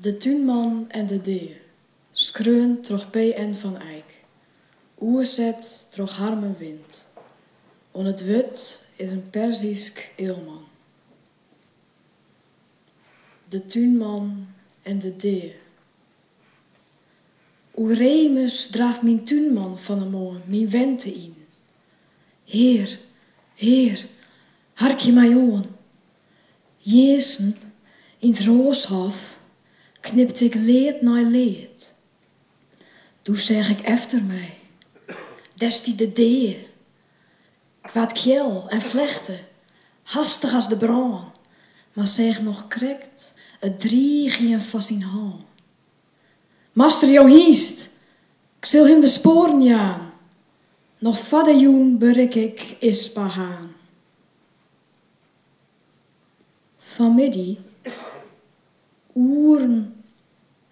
De tuinman en de deer, skreun troch P.N. van Eyck, oerzet troch harme wind. On het wut is een Perzisk eelman. De tuinman en de deer. Oer Remus draagt mijn tuinman van de morgen mijn wente in. Heer, heer, hark je mij aan. Jezen, in het rooshof, knipt ik leed na leed. Doe zeg ik efter mij, des die de deer. Kwaad kjel en vlechten, hastig als de braan, maar zeg nog krekt, het driegien van zijn haan. Master jou hiest, ik zul hem de sporen jaan, nog vadder joen berik ik Ispahaan. Vanmiddag, oeren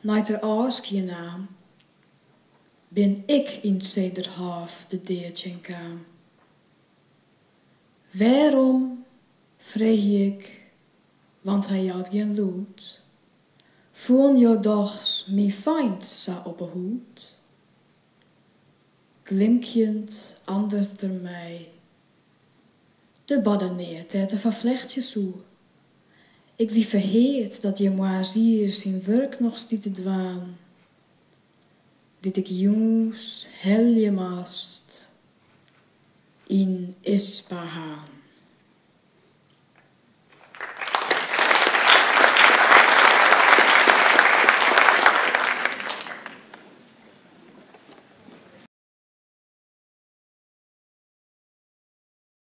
naait er aaskje naam, ben ik in het zederhaaf de deertje kwam. Waarom, vreeg ik, want hij jout geen lood, voon jou dochs mijn feind sa op de hoed? Glimkjend andert er mij, de baddeneer te vervlechtje zoe. Ik wie verheerd dat je moazier zijn werk nog stiet te dwaan, dit ik jongs helje mast in Ispahaan.